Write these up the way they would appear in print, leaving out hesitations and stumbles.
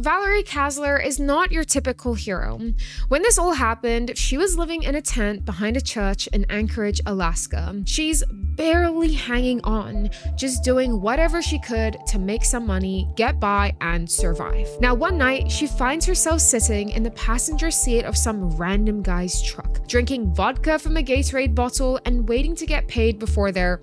Valerie Kasler is not your typical hero. When this all happened, she was living in a tent behind a church in Anchorage, Alaska. She's barely hanging on, just doing whatever she could to make some money, get by, and survive. Now, one night, she finds herself sitting in the passenger seat of some random guy's truck, drinking vodka from a Gatorade bottle and waiting to get paid before their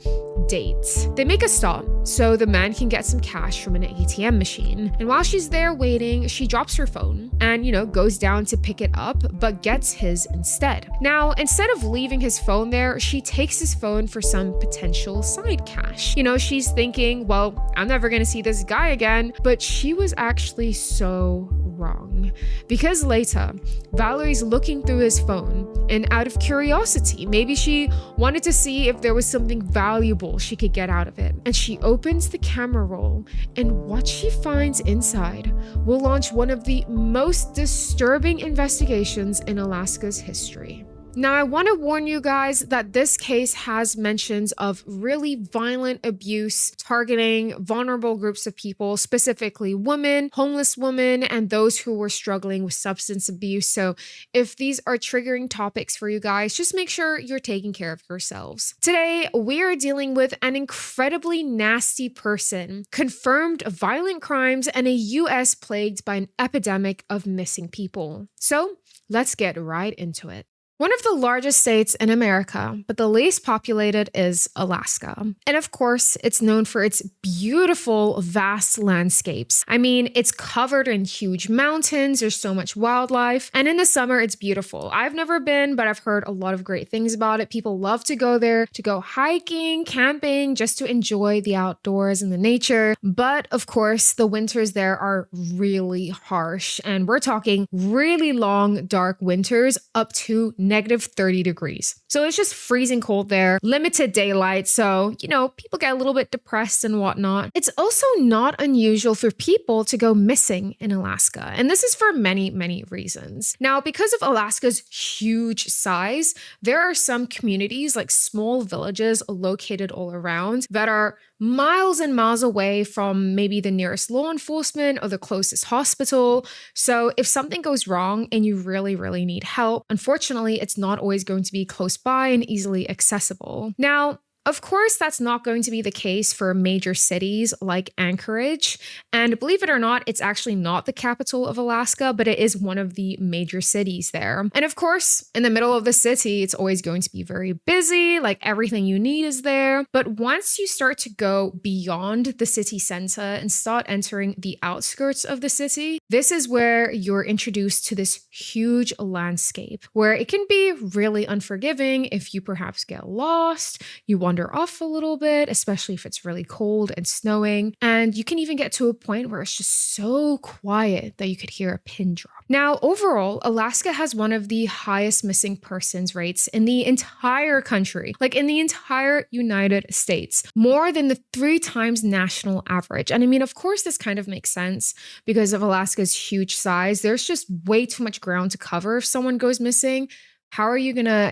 date. They make a stop so the man can get some cash from an ATM machine. And while she's there waiting, she drops her phone and, goes down to pick it up, but gets his instead. Now, instead of leaving his phone there, she takes his phone for some potential side cash. She's thinking, well, I'm never gonna see this guy again, but she was actually so wrong. Because later, Valerie's looking through his phone, and out of curiosity, maybe she wanted to see if there was something valuable she could get out of it. And she opens the camera roll, and what she finds inside will launch one of the most disturbing investigations in Alaska's history. Now, I want to warn you guys that this case has mentions of really violent abuse targeting vulnerable groups of people, specifically women, homeless women, and those who were struggling with substance abuse. So if these are triggering topics for you guys, just make sure you're taking care of yourselves. Today, we are dealing with an incredibly nasty person, confirmed violent crimes, and a US plagued by an epidemic of missing people. So let's get right into it. One of the largest states in America, but the least populated, is Alaska. And of course, it's known for its beautiful, vast landscapes. I mean, it's covered in huge mountains, there's so much wildlife, and in the summer, it's beautiful. I've never been, but I've heard a lot of great things about it. People love to go there, to go hiking, camping, just to enjoy the outdoors and the nature. But of course, the winters there are really harsh, and we're talking really long, dark winters up to -30 degrees. So it's just freezing cold there, limited daylight. So, people get a little bit depressed and whatnot. It's also not unusual for people to go missing in Alaska. And this is for many, many reasons. Now, because of Alaska's huge size, there are some communities, like small villages located all around, that are miles and miles away from maybe the nearest law enforcement or the closest hospital. So if something goes wrong and you really, really need help, unfortunately, it's not always going to be close by and easily accessible. Now, of course, that's not going to be the case for major cities like Anchorage. And believe it or not, it's actually not the capital of Alaska, but it is one of the major cities there. And of course, in the middle of the city, it's always going to be very busy, like everything you need is there. But once you start to go beyond the city center and start entering the outskirts of the city, this is where you're introduced to this huge landscape where it can be really unforgiving if you perhaps get lost, you wander off a little bit, especially if it's really cold and snowing. And you can even get to a point where it's just so quiet that you could hear a pin drop. Now, overall, Alaska has one of the highest missing persons rates in the entire country, like in the entire United States, more than the 3 times national average. And I mean, of course, this kind of makes sense because of Alaska's huge size. There's just way too much ground to cover if someone goes missing. How are you gonna,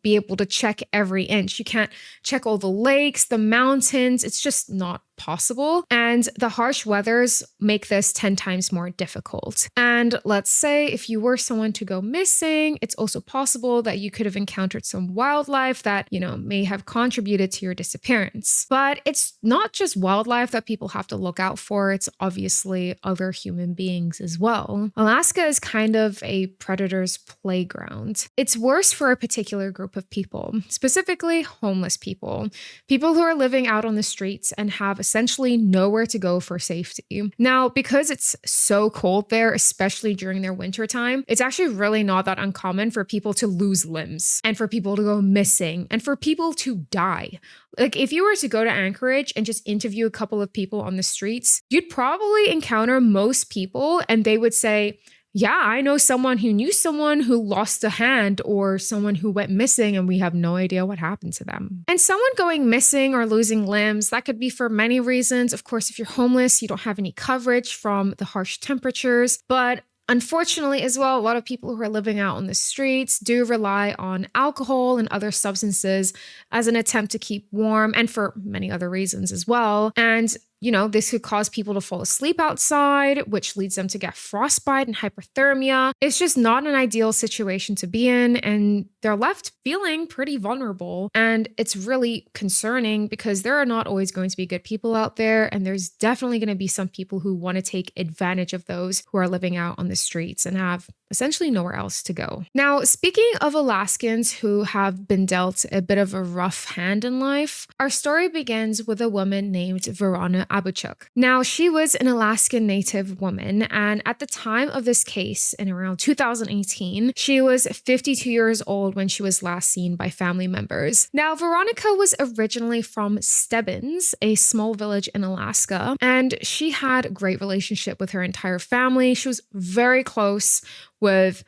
be able to check every inch? You can't check all the lakes, the mountains. It's just not possible. And the harsh weathers make this 10 times more difficult. And let's say if you were someone to go missing, it's also possible that you could have encountered some wildlife that, may have contributed to your disappearance. But it's not just wildlife that people have to look out for. It's obviously other human beings as well. Alaska is kind of a predator's playground. It's worse for a particular group of people, specifically homeless people who are living out on the streets and have essentially nowhere to go for safety. Now, because it's so cold there, especially during their winter time, it's actually really not that uncommon for people to lose limbs and for people to go missing and for people to die. Like if you were to go to Anchorage and just interview a couple of people on the streets, you'd probably encounter most people and they would say, yeah, I know someone who knew someone who lost a hand or someone who went missing and we have no idea what happened to them. And someone going missing or losing limbs, that could be for many reasons. Of course, if you're homeless, you don't have any coverage from the harsh temperatures, but unfortunately, as well, a lot of people who are living out on the streets do rely on alcohol and other substances as an attempt to keep warm and for many other reasons as well. And this could cause people to fall asleep outside, which leads them to get frostbite and hypothermia. It's just not an ideal situation to be in, and they're left feeling pretty vulnerable. And it's really concerning because there are not always going to be good people out there, and there's definitely going to be some people who want to take advantage of those who are living out on the streets and have essentially nowhere else to go. Now, speaking of Alaskans who have been dealt a bit of a rough hand in life, our story begins with a woman named Veronica Abouchuk. Now, she was an Alaskan Native woman, and at the time of this case, in around 2018, she was 52 years old when she was last seen by family members. Now, Veronica was originally from Stebbins, a small village in Alaska, and she had a great relationship with her entire family. She was very close with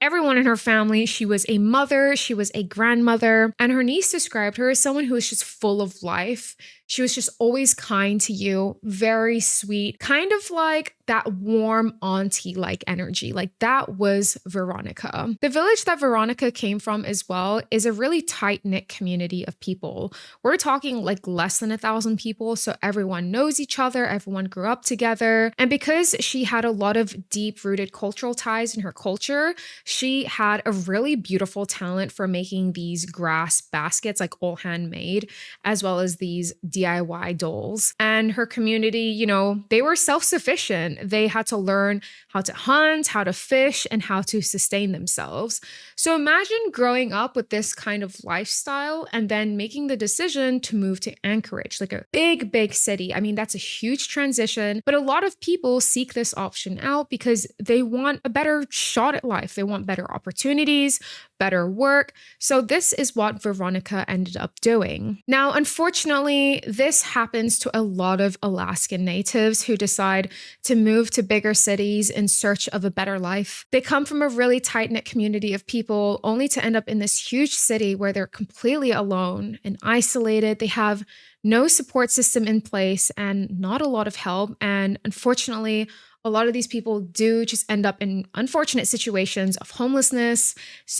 everyone in her family. She was a mother, she was a grandmother, and her niece described her as someone who was just full of life. She was just always kind to you, very sweet, kind of like that warm auntie-like energy. Like that was Veronica. The village that Veronica came from as well is a really tight-knit community of people. We're talking like less than 1,000 people, so everyone knows each other, everyone grew up together. And because she had a lot of deep-rooted cultural ties in her culture, she had a really beautiful talent for making these grass baskets, like all handmade, as well as these DIY dolls. And her community, they were self-sufficient. They had to learn how to hunt, how to fish, and how to sustain themselves. So imagine growing up with this kind of lifestyle and then making the decision to move to Anchorage, like a big, big city. I mean, that's a huge transition, but a lot of people seek this option out because they want a better shot at life. They want better opportunities, better work. So this is what Veronica ended up doing. Now, unfortunately, this happens to a lot of Alaskan natives who decide to move to bigger cities in search of a better life. They come from a really tight-knit community of people only to end up in this huge city where they're completely alone and isolated. They have no support system in place and not a lot of help. And unfortunately, a lot of these people do just end up in unfortunate situations of homelessness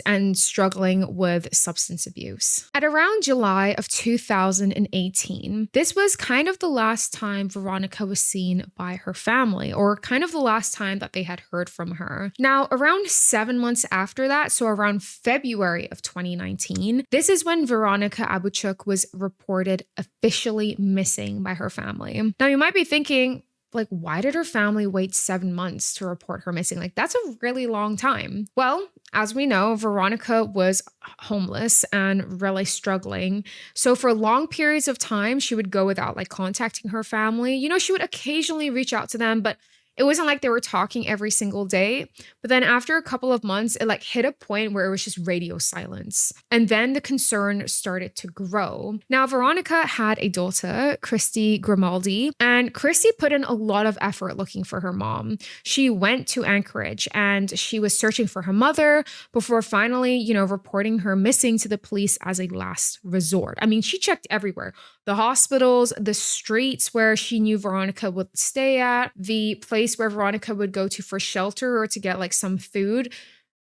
and struggling with substance abuse. At around July of 2018, this was kind of the last time Veronica was seen by her family, or kind of the last time that they had heard from her. Now, around 7 months after that, so around February of 2019, this is when Veronica Abouchuk was reported officially missing by her family. Now, you might be thinking, like, why did her family wait 7 months to report her missing? Like, that's a really long time. Well, as we know, Veronica was homeless and really struggling. So for long periods of time, she would go without contacting her family. She would occasionally reach out to them, but it wasn't like they were talking every single day. But then after a couple of months, it hit a point where it was just radio silence. And then the concern started to grow. Now, Veronica had a daughter, Christy Grimaldi, and Christy put in a lot of effort looking for her mom. She went to Anchorage and she was searching for her mother before finally, reporting her missing to the police as a last resort. I mean, she checked everywhere. The hospitals, the streets where she knew Veronica would stay at, the place where Veronica would go to for shelter or to get some food.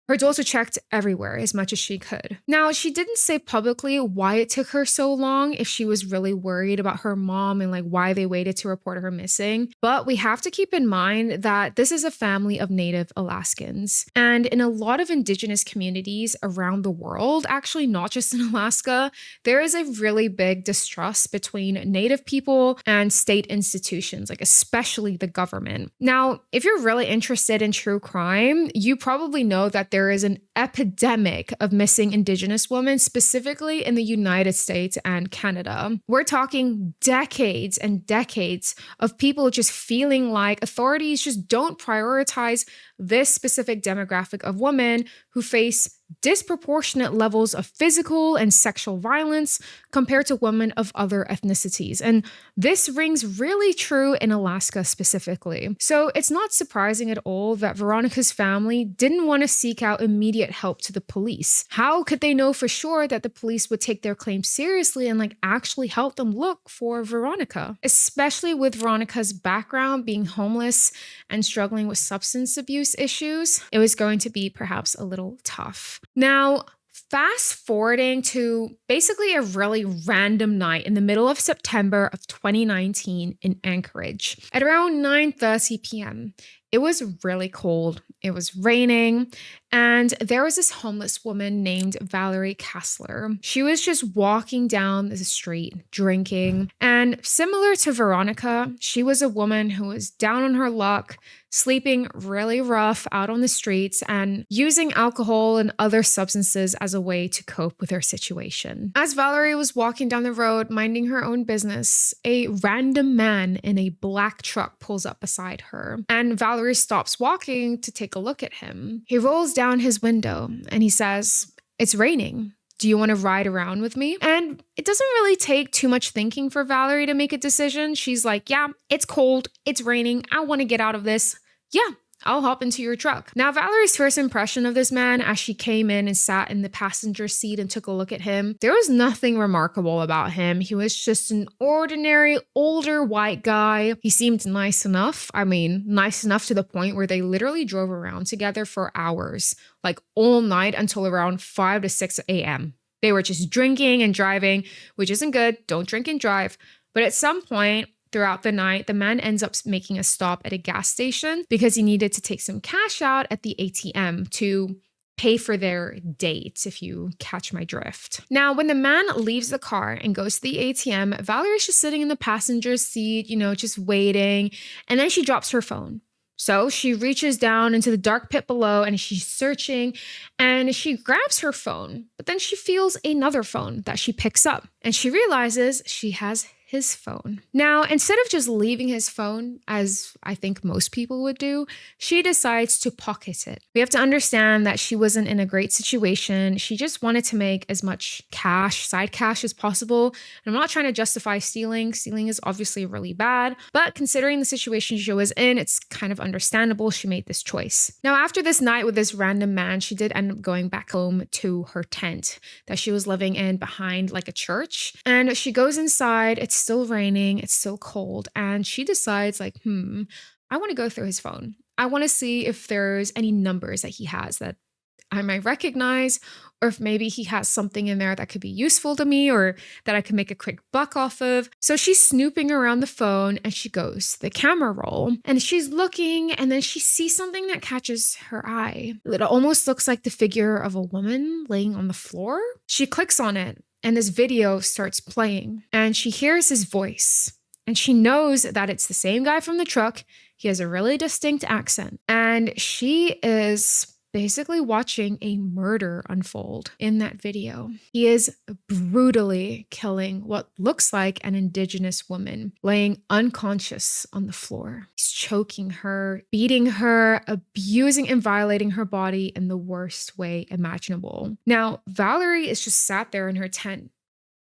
Her daughter checked everywhere as much as she could. Now, she didn't say publicly why it took her so long, if she was really worried about her mom and why they waited to report her missing. But we have to keep in mind that this is a family of Native Alaskans. And in a lot of Indigenous communities around the world, actually not just in Alaska, there is a really big distrust between Native people and state institutions, especially the government. Now, if you're really interested in true crime, you probably know that there is an epidemic of missing Indigenous women, specifically in the United States and Canada. We're talking decades and decades of people just feeling like authorities just don't prioritize this specific demographic of women who face disproportionate levels of physical and sexual violence compared to women of other ethnicities. And this rings really true in Alaska specifically. So it's not surprising at all that Veronica's family didn't want to seek out immediate help to the police. How could they know for sure that the police would take their claim seriously and actually help them look for Veronica? Especially with Veronica's background being homeless and struggling with substance abuse issues, it was going to be perhaps a little tough. Now, Fast forwarding to basically a really random night in the middle of September of 2019 in Anchorage at around 9:30 p.m. It was really cold. It was raining, and there was this homeless woman named Valerie Kessler. She was just walking down the street, drinking, and similar to Veronica, she was a woman who was down on her luck, sleeping really rough out on the streets, and using alcohol and other substances as a way to cope with her situation. As Valerie was walking down the road, minding her own business, a random man in a black truck pulls up beside her, and Valerie stops walking to take a look at him. He rolls down his window and he says, "It's raining. Do you want to ride around with me?" And it doesn't really take too much thinking for Valerie to make a decision. She's like, "Yeah, it's cold. It's raining. I want to get out of this. Yeah, I'll hop into your truck." Now, Valerie's first impression of this man as she came in and sat in the passenger seat and took a look at him, there was nothing remarkable about him. He was just an ordinary older white guy. He seemed nice enough. I mean, nice enough to the point where they literally drove around together for hours, like all night until around 5 to 6 a.m. They were just drinking and driving, which isn't good. Don't drink and drive. But at some point, throughout the night, the man ends up making a stop at a gas station because he needed to take some cash out at the ATM to pay for their date, if you catch my drift. Now, when the man leaves the car and goes to the ATM, Valerie's just sitting in the passenger seat, just waiting, and then she drops her phone. So she reaches down into the dark pit below and she's searching and she grabs her phone, but then she feels another phone that she picks up and she realizes she has his phone. Now, instead of just leaving his phone, as I think most people would do, she decides to pocket it. We have to understand that she wasn't in a great situation. She just wanted to make as much cash, side cash as possible. And I'm not trying to justify stealing. Stealing is obviously really bad, but considering the situation she was in, it's kind of understandable she made this choice. Now, after this night with this random man, she did end up going back home to her tent that she was living in behind like a church. And she goes inside. It's still raining, it's still cold, and she decides I want to go through his phone. I want to see if there's any numbers that he has that I might recognize, or if maybe he has something in there that could be useful to me or that I can make a quick buck off of. So she's snooping around the phone and she goes to the camera roll and she's looking and then she sees something that catches her eye. It almost looks like the figure of a woman laying on the floor. She clicks on it and this video starts playing and she hears his voice and she knows that it's the same guy from the truck. He has a really distinct accent and she is basically watching a murder unfold in that video. He is brutally killing what looks like an Indigenous woman, laying unconscious on the floor. He's choking her, beating her, abusing and violating her body in the worst way imaginable. Now, Valerie is just sat there in her tent.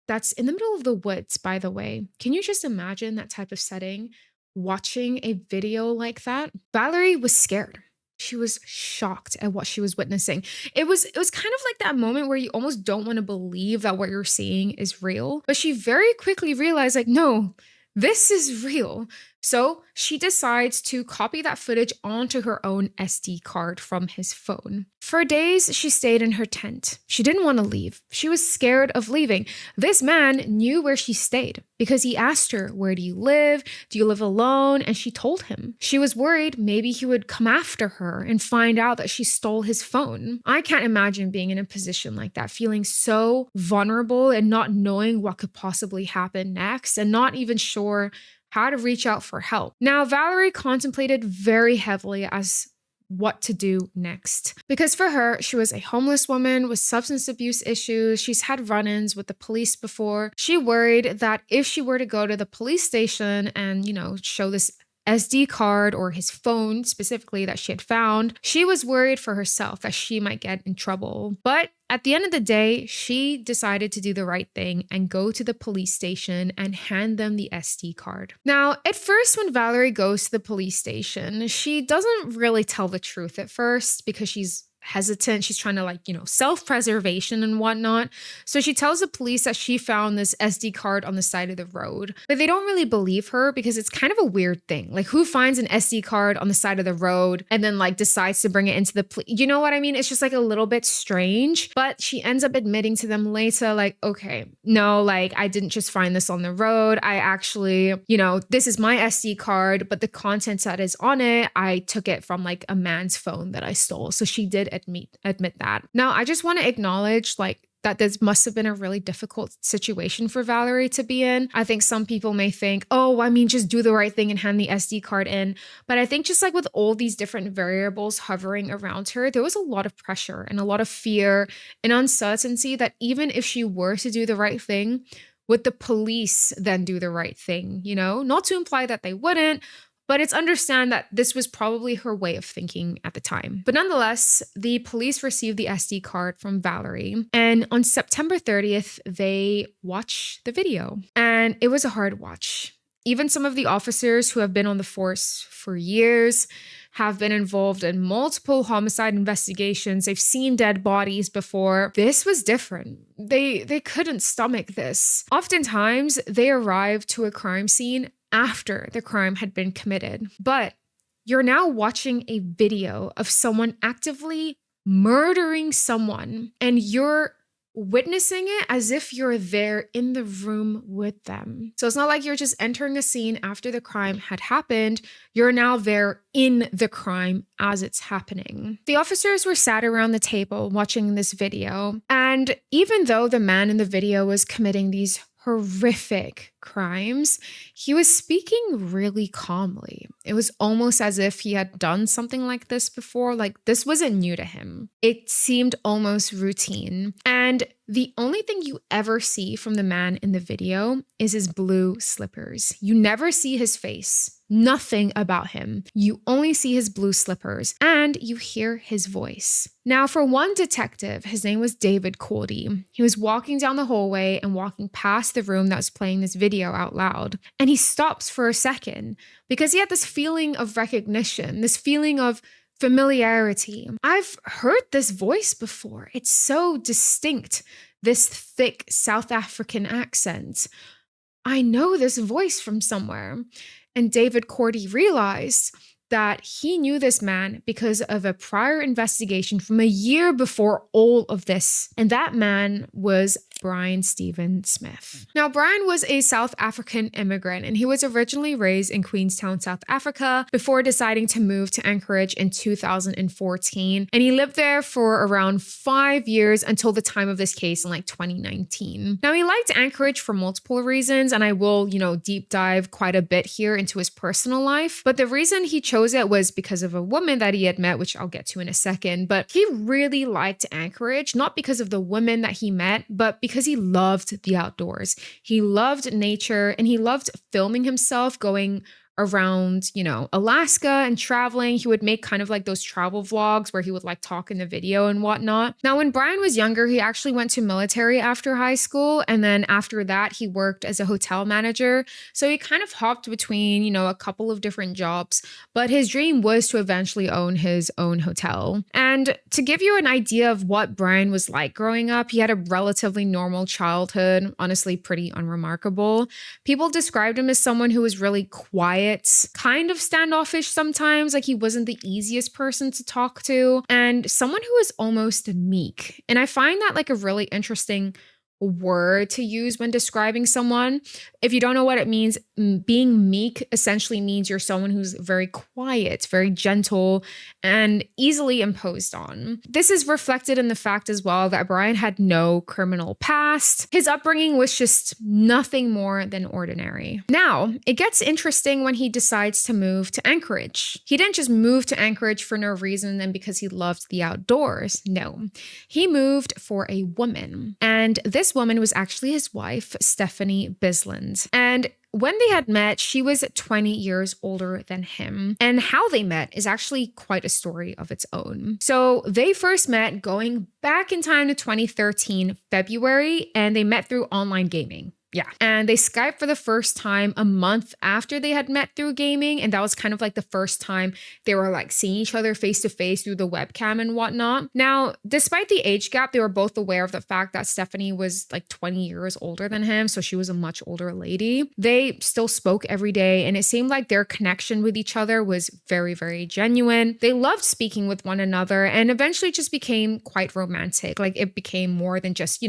That's in the middle of the woods, by the way. Can you just imagine that type of setting? Watching a video like that? Valerie was scared. She was shocked at what she was witnessing. It was kind of like that moment where you almost don't want to believe that what you're seeing is real. But she very quickly realized no, this is real. So she decides to copy that footage onto her own SD card from his phone. For days, she stayed in her tent. She didn't want to leave. She was scared of leaving. This man knew where she stayed because he asked her, "Where do you live? Do you live alone?" And she told him. She was worried maybe he would come after her and find out that she stole his phone. I can't imagine being in a position like that, feeling so vulnerable and not knowing what could possibly happen next and not even sure how to reach out for help. Now, Valerie contemplated very heavily as what to do next. Because for her, she was a homeless woman with substance abuse issues. She's had run-ins with the police before. She worried that if she were to go to the police station and, show this SD card or his phone specifically that she had found, she was worried for herself that she might get in trouble. But at the end of the day, she decided to do the right thing and go to the police station and hand them the SD card. Now, at first, when Valerie goes to the police station, she doesn't really tell the truth at first because she's hesitant. She's trying to self-preservation and whatnot. So she tells the police that she found this SD card on the side of the road. But they don't really believe her because it's kind of a weird thing. Like, who finds an SD card on the side of the road and then decides to bring it into the police? You know what I mean? It's just a little bit strange. But she ends up admitting to them later, okay, no, I didn't just find this on the road. I actually, this is my SD card, but the contents that is on it, I took it from a man's phone that I stole. So she did admit that. Now, I just want to acknowledge that this must have been a really difficult situation for Valerie to be in. I think some people may think, oh, I mean, just do the right thing and hand the SD card in. But I think just with all these different variables hovering around her, there was a lot of pressure and a lot of fear and uncertainty that even if she were to do the right thing, would the police then do the right thing? Not to imply that they wouldn't, but it's understand that this was probably her way of thinking at the time. But nonetheless, the police received the SD card from Valerie. And on September 30th, they watched the video. And it was a hard watch. Even some of the officers who have been on the force for years have been involved in multiple homicide investigations. They've seen dead bodies before. This was different. They couldn't stomach this. Oftentimes, they arrived to a crime scene after the crime had been committed. But you're now watching a video of someone actively murdering someone, and you're witnessing it as if you're there in the room with them. So it's not like you're just entering a scene after the crime had happened. You're now there in the crime as it's happening. The officers were sat around the table watching this video. And even though the man in the video was committing these horrific crimes, he was speaking really calmly. It was almost as if he had done something like this before. This wasn't new to him. It seemed almost routine. And the only thing you ever see from the man in the video is his blue slippers. You never see his face. Nothing about him. You only see his blue slippers and you hear his voice. Now, for one detective, his name was David Cordy. He was walking down the hallway and walking past the room that was playing this video out loud. And he stops for a second because he had this feeling of recognition, this feeling of familiarity. I've heard this voice before. It's so distinct, this thick South African accent. I know this voice from somewhere. And David Cordy realized that he knew this man because of a prior investigation from a year before all of this. And that man was Brian Stephen Smith. Now, Brian was a South African immigrant, and he was originally raised in Queenstown, South Africa, before deciding to move to Anchorage in 2014. And he lived there for around 5 years until the time of this case in 2019. Now, he liked Anchorage for multiple reasons, and I will, deep dive quite a bit here into his personal life. But the reason he chose it was because of a woman that he had met, which I'll get to in a second. But he really liked Anchorage, not because of the women that he met, but because he loved the outdoors. He loved nature and he loved filming himself going around, Alaska and traveling. He would make kind of those travel vlogs where he would talk in the video and whatnot. Now, when Brian was younger, he actually went to military after high school. And then after that, he worked as a hotel manager. So he kind of hopped between, a couple of different jobs. But his dream was to eventually own his own hotel. And to give you an idea of what Brian was like growing up, he had a relatively normal childhood, honestly, pretty unremarkable. People described him as someone who was really quiet, kind of standoffish sometimes, he wasn't the easiest person to talk to, and someone who is almost meek. And I find that a really interesting word to use when describing someone. If you don't know what it means, being meek essentially means you're someone who's very quiet, very gentle, and easily imposed on. This is reflected in the fact as well that Brian had no criminal past. His upbringing was just nothing more than ordinary. Now, it gets interesting when he decides to move to Anchorage. He didn't just move to Anchorage for no reason and because he loved the outdoors. No, he moved for a woman. And this woman was actually his wife, Stephanie Bisland. And when they had met, she was 20 years older than him. And how they met is actually quite a story of its own. So they first met going back in time to 2013, February, and they met through online gaming. Yeah. And they Skyped for the first time a month after they had met through gaming. And that was kind of like the first time they were like seeing each other face to face through the webcam and whatnot. Now, despite the age gap, they were both aware of the fact that Stephanie was like 20 years older than him. So she was a much older lady. They still spoke every day. And it seemed like their connection with each other was very, very genuine. They loved speaking with one another and eventually just became quite romantic. Like it became more than just,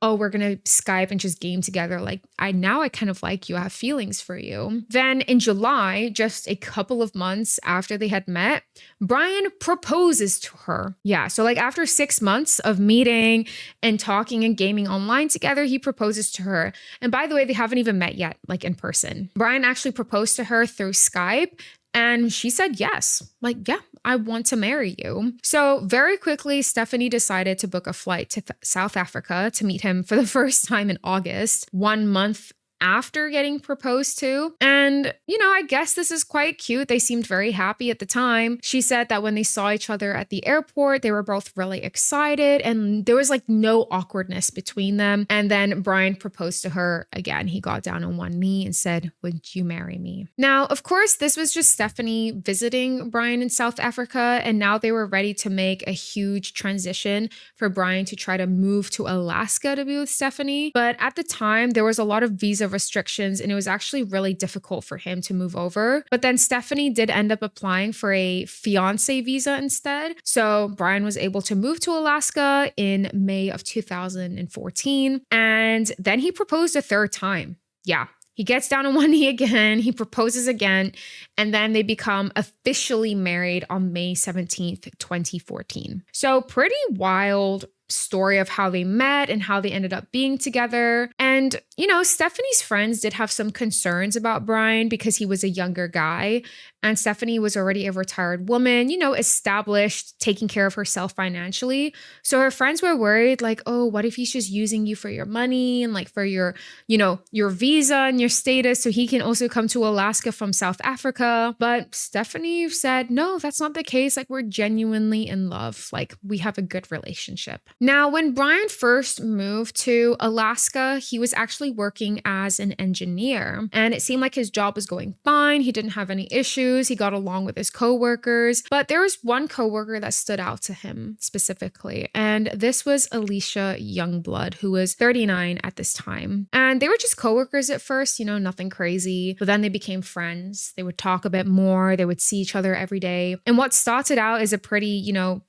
oh, we're going to Skype and just game together. Like I kind of like you, I have feelings for you. Then in July, just a couple of months after they had met, Brian proposes to her. Yeah. So like after 6 months of meeting and talking and gaming online together, he proposes to her. And by the way, they haven't even met yet, like in person. Brian actually proposed to her through Skype. And she said yes. Like, yeah, I want to marry you. So very quickly, Stephanie decided to book a flight to South Africa to meet him for the first time in August, 1 month after getting proposed to. And, I guess this is quite cute. They seemed very happy at the time. She said that when they saw each other at the airport, they were both really excited and there was like no awkwardness between them. And then Brian proposed to her again. He got down on one knee and said, "Would you marry me?" Now, of course, this was just Stephanie visiting Brian in South Africa. And now they were ready to make a huge transition for Brian to try to move to Alaska to be with Stephanie. But at the time, there was a lot of visa restrictions and it was actually really difficult for him to move over. But then Stephanie did end up applying for a fiance visa instead. So Brian was able to move to Alaska in May of 2014. And then he proposed a third time. Yeah. He gets down on one knee again, he proposes again, and then they become officially married on May 17th, 2014. So pretty wild story of how they met and how they ended up being together. And, Stephanie's friends did have some concerns about Brian because he was a younger guy. And Stephanie was already a retired woman, established, taking care of herself financially. So her friends were worried, like, oh, what if he's just using you for your money and like for your, your visa and your status so he can also come to Alaska from South Africa. But Stephanie said, no, that's not the case. Like we're genuinely in love. Like we have a good relationship. Now, when Brian first moved to Alaska, he was actually working as an engineer and it seemed like his job was going fine. He didn't have any issues. He got along with his coworkers, but there was one coworker that stood out to him specifically. And this was Alicia Youngblood, who was 39 at this time. And they were just coworkers at first, nothing crazy, but then they became friends. They would talk a bit more. They would see each other every day. And what started out as a pretty,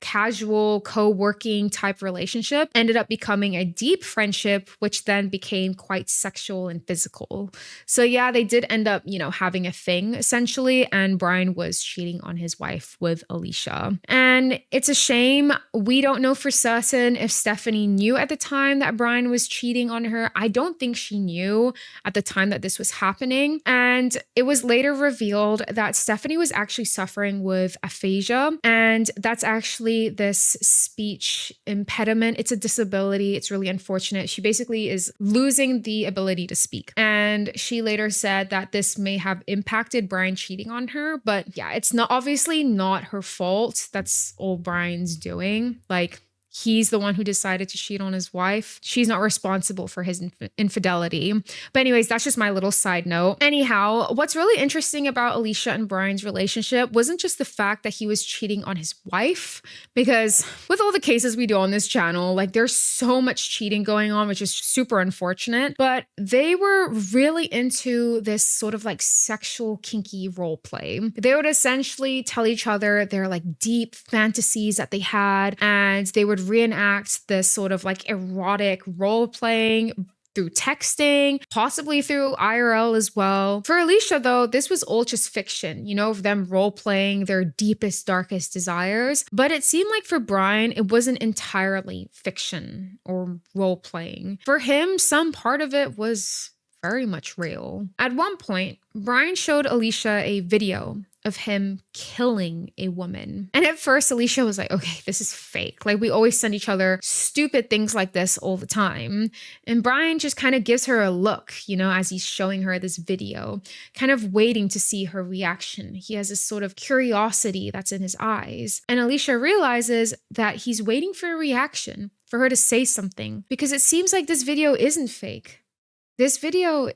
casual co-working type relationship ended up becoming a deep friendship, which then became quite sexual and physical. So yeah, they did end up, having a thing essentially. And Brian was cheating on his wife with Alicia. And it's a shame. We don't know for certain if Stephanie knew at the time that Brian was cheating on her. I don't think she knew at the time that this was happening. And it was later revealed that Stephanie was actually suffering with aphasia. And that's actually this speech impediment. It's a disability. It's really unfortunate. She basically is losing the ability to speak. And she later said that this may have impacted Brian cheating on her. But yeah, it's obviously not her fault. That's all Brian's doing. Like, he's the one who decided to cheat on his wife. She's not responsible for his infidelity. But anyways, that's just my little side note. Anyhow, what's really interesting about Alicia and Brian's relationship wasn't just the fact that he was cheating on his wife, because with all the cases we do on this channel, like there's so much cheating going on, which is super unfortunate, but they were really into this sort of like sexual kinky role play. They would essentially tell each other their like deep fantasies that they had, and they would reenact this sort of like erotic role playing through texting, possibly through IRL as well. For Alicia, though, this was all just fiction, of them role playing their deepest, darkest desires. But it seemed like for Brian, it wasn't entirely fiction or role playing. For him, some part of it was very much real. At one point, Brian showed Alicia a video of him killing a woman. And at first, Alicia was like, okay, this is fake. Like we always send each other stupid things like this all the time. And Brian just kind of gives her a look, as he's showing her this video, kind of waiting to see her reaction. He has this sort of curiosity that's in his eyes. And Alicia realizes that he's waiting for a reaction, for her to say something, because it seems like this video isn't fake. this video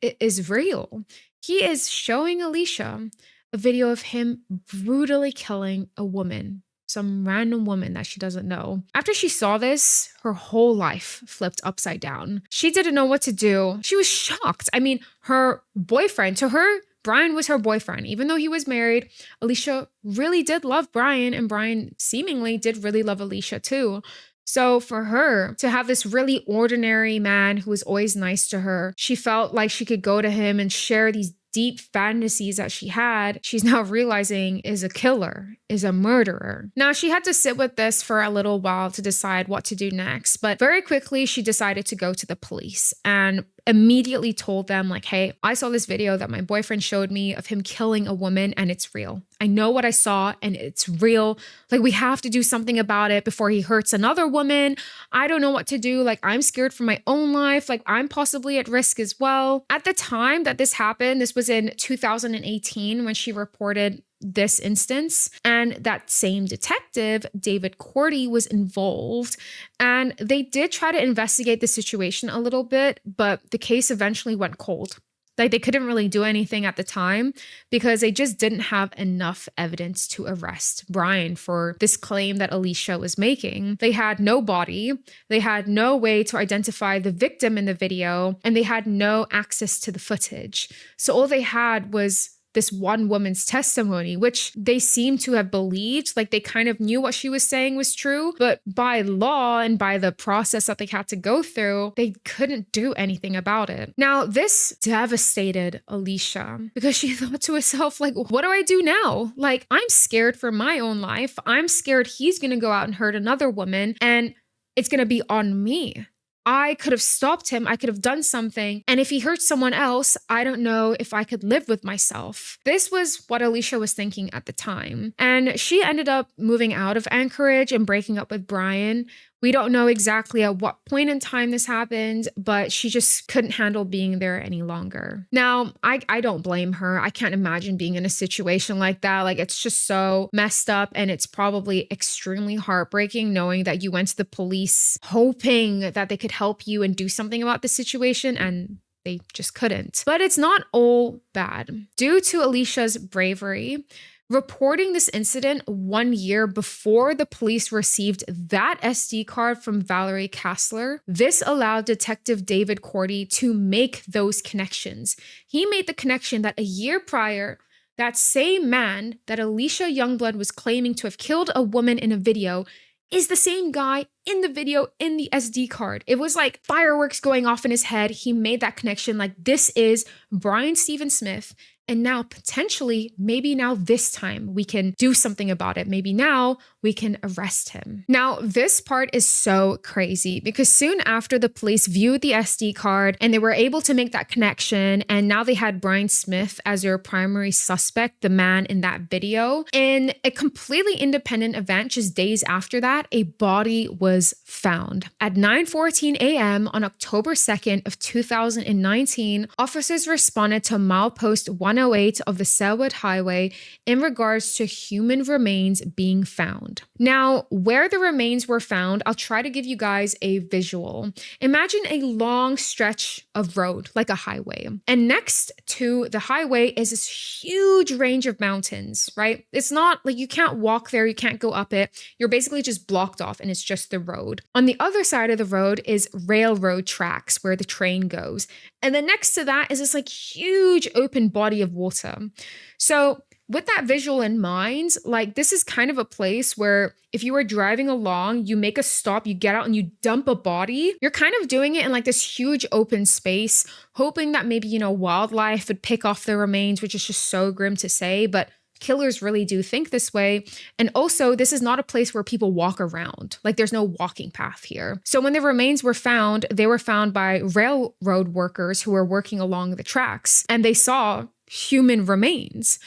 is real. He is showing Alicia a video of him brutally killing a woman, some random woman that she doesn't know. After she saw this, her whole life flipped upside down. She didn't know what to do. She was shocked. I mean, her boyfriend, to her, Brian was her boyfriend. Even though he was married, Alicia really did love Brian, and Brian seemingly did really love Alicia too. So for her to have this really ordinary man who was always nice to her, she felt like she could go to him and share these deep fantasies that she had, she's now realizing is a killer, is a murderer. Now, she had to sit with this for a little while to decide what to do next, but very quickly she decided to go to the police and immediately told them like, hey, I saw this video that my boyfriend showed me of him killing a woman and it's real. I know what I saw and it's real. Like, we have to do something about it before he hurts another woman. I don't know what to do. Like, I'm scared for my own life. Like, I'm possibly at risk as well. At the time that this happened, this was in 2018 when she reported this instance, and that same detective, David Cordy, was involved, and they did try to investigate the situation a little bit, but the case eventually went cold. Like, they couldn't really do anything at the time because they just didn't have enough evidence to arrest Brian for this claim that Alicia was making. They had no body, they had no way to identify the victim in the video, and they had no access to the footage. So all they had was this one woman's testimony, which they seem to have believed, like they kind of knew what she was saying was true, but by law and by the process that they had to go through, they couldn't do anything about it. Now, this devastated Alicia because she thought to herself, like, what do I do now? Like, I'm scared for my own life. I'm scared he's going to go out and hurt another woman, and it's going to be on me. I could have stopped him. I could have done something. And if he hurts someone else, I don't know if I could live with myself. This was what Alicia was thinking at the time. And she ended up moving out of Anchorage and breaking up with Brian. We don't know exactly at what point in time this happened, but she just couldn't handle being there any longer. Now, I don't blame her. I can't imagine being in a situation like that. Like, it's just so messed up, and it's probably extremely heartbreaking knowing that you went to the police hoping that they could help you and do something about the situation, and they just couldn't. But it's not all bad. Due to Alicia's bravery, reporting this incident 1 year before the police received that SD card from Valerie Kassler, this allowed Detective David Cordy to make those connections. He made the connection that a year prior, that same man that Alicia Youngblood was claiming to have killed a woman in a video is the same guy in the video in the SD card. It was like fireworks going off in his head. He made that connection, like, this is Brian Stephen Smith. And now potentially, maybe now this time we can do something about it. Maybe now we can arrest him. Now, this part is so crazy because soon after the police viewed the SD card and they were able to make that connection, and now they had Brian Smith as their primary suspect, the man in that video. In a completely independent event just days after that, a body was found. At 9:14 a.m. on October 2nd of 2019, officers responded to milepost 108 of the Selwood Highway in regards to human remains being found. Now, where the remains were found, I'll try to give you guys a visual. Imagine a long stretch of road, like a highway. And next to the highway is this huge range of mountains, right? It's not like you can't walk there, you can't go up it. You're basically just blocked off and it's just the road. On the other side of the road is railroad tracks where the train goes. And then next to that is this like huge open body of water. So with that visual in mind, like, this is kind of a place where if you were driving along, you make a stop, you get out and you dump a body, you're kind of doing it in like this huge open space, hoping that maybe, wildlife would pick off the remains, which is just so grim to say, but killers really do think this way. And also, this is not a place where people walk around. Like, there's no walking path here. So when the remains were found, they were found by railroad workers who were working along the tracks, and they saw human remains.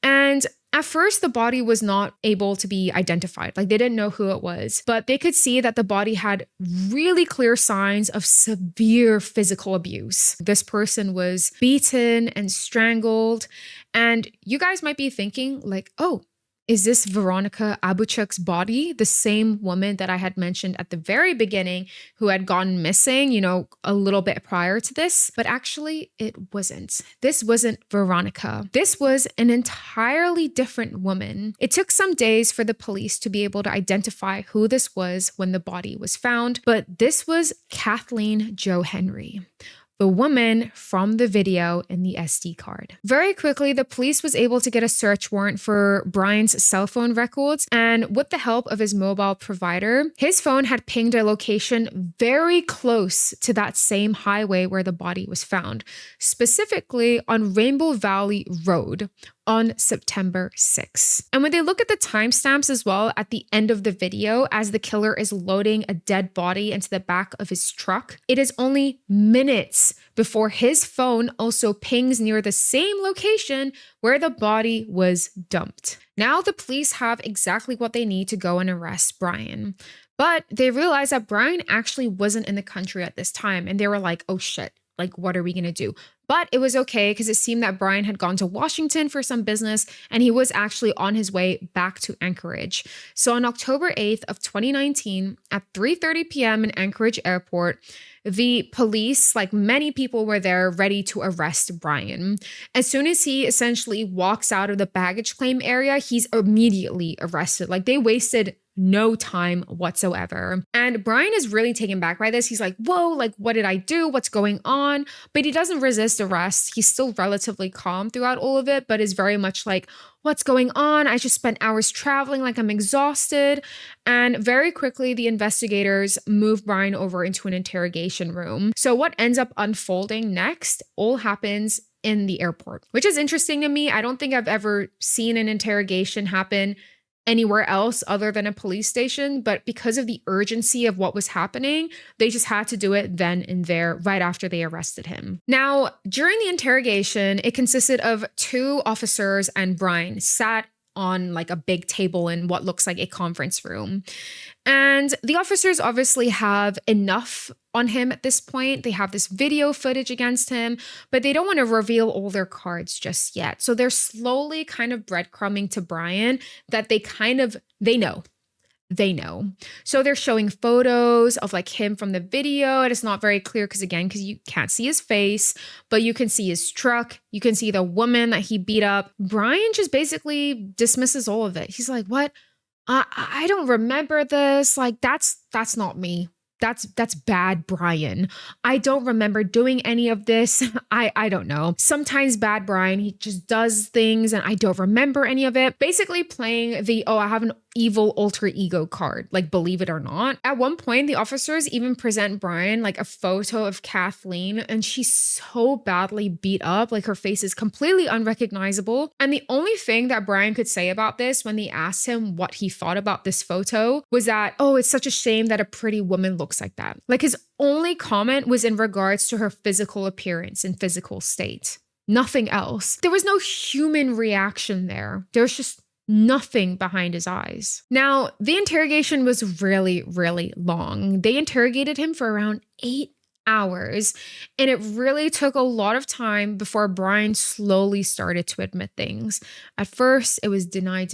And at first, the body was not able to be identified. Like, they didn't know who it was, but they could see that the body had really clear signs of severe physical abuse. This person was beaten and strangled. And you guys might be thinking like, oh, is this Veronica Abouchuk's body, the same woman that I had mentioned at the very beginning who had gone missing, a little bit prior to this? But actually, it wasn't. This wasn't Veronica. This was an entirely different woman. It took some days for the police to be able to identify who this was when the body was found, but this was Kathleen Jo Henry, the woman from the video in the SD card. Very quickly, the police was able to get a search warrant for Brian's cell phone records, and with the help of his mobile provider, his phone had pinged a location very close to that same highway where the body was found, specifically on Rainbow Valley Road on September 6th. And when they look at the timestamps as well at the end of the video, as the killer is loading a dead body into the back of his truck, it is only minutes before his phone also pings near the same location where the body was dumped. Now the police have exactly what they need to go and arrest Brian. But they realize that Brian actually wasn't in the country at this time, and they were like, oh shit, like what are we gonna do? But it was okay because it seemed that Brian had gone to Washington for some business and he was actually on his way back to Anchorage. So on October 8th of 2019 at 3:30 p.m. in Anchorage Airport, the police, like many people, were there ready to arrest Brian. As soon as he essentially walks out of the baggage claim area, he's immediately arrested. Like they wasted no time whatsoever. And Brian is really taken back by this. He's like, whoa, like what did I do? What's going on? But he doesn't resist arrest. He's still relatively calm throughout all of it, but is very much like, what's going on? I just spent hours traveling, like I'm exhausted. And very quickly, the investigators move Brian over into an interrogation room. So what ends up unfolding next all happens in the airport, which is interesting to me. I don't think I've ever seen an interrogation happen anywhere else other than a police station, but because of the urgency of what was happening, they just had to do it then and there right after they arrested him. Now, during the interrogation, it consisted of 2 officers and Brian sat on like a big table in what looks like a conference room. And the officers obviously have enough on him at this point. They have this video footage against him, but they don't want to reveal all their cards just yet. So they're slowly kind of breadcrumbing to Brian that they know. So they're showing photos of like him from the video. And it's not very clear because you can't see his face, but you can see his truck. You can see the woman that he beat up. Brian just basically dismisses all of it. He's like, what? I don't remember this. Like, that's not me. That's bad Brian. I don't remember doing any of this. I don't know. Sometimes bad Brian, he just does things and I don't remember any of it. Basically playing the, I have an evil alter ego card, like believe it or not. At one point, the officers even present Brian like a photo of Kathleen and she's so badly beat up, like her face is completely unrecognizable. And the only thing that Brian could say about this when they asked him what he thought about this photo was that, it's such a shame that a pretty woman looks like that. Like his only comment was in regards to her physical appearance and physical state. Nothing else. There was no human reaction there. There was just nothing behind his eyes. Now, the interrogation was really, really long. They interrogated him for around 8 hours, and it really took a lot of time before Brian slowly started to admit things. At first, it was deny,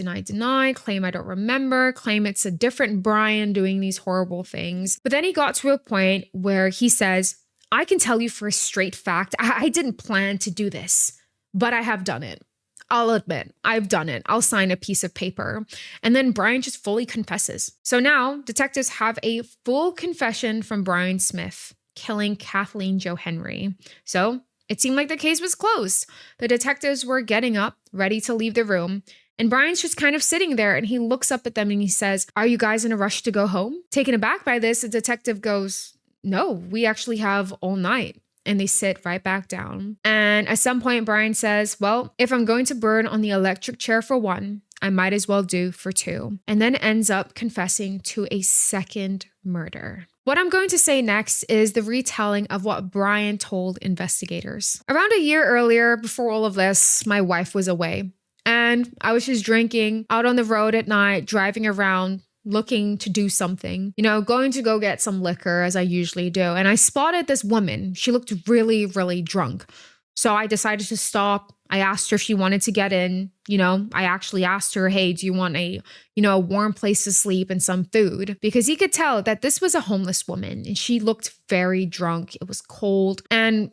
claim I don't remember, claim it's a different Brian doing these horrible things. But then he got to a point where he says, I can tell you for a straight fact, I didn't plan to do this, but I have done it. I'll admit, I've done it. I'll sign a piece of paper. And then Brian just fully confesses. So now detectives have a full confession from Brian Smith, killing Kathleen Jo Henry. So it seemed like the case was closed. The detectives were getting up, ready to leave the room. And Brian's just kind of sitting there and he looks up at them and he says, are you guys in a rush to go home? Taken aback by this, the detective goes, no, we actually have all night. And they sit right back down. And at some point, Brian says, well, if I'm going to burn on the electric chair for 1, I might as well do for 2. And then ends up confessing to a second murder. What I'm going to say next is the retelling of what Brian told investigators. Around a year earlier, before all of this, my wife was away. And I was just drinking out on the road at night, driving around, looking to do something, going to go get some liquor as I usually do. And I spotted this woman. She looked really, really drunk. So I decided to stop, I asked her if she wanted to get in. I actually asked her, hey, do you want a warm place to sleep and some food? Because he could tell that this was a homeless woman and she looked very drunk. It was cold. And,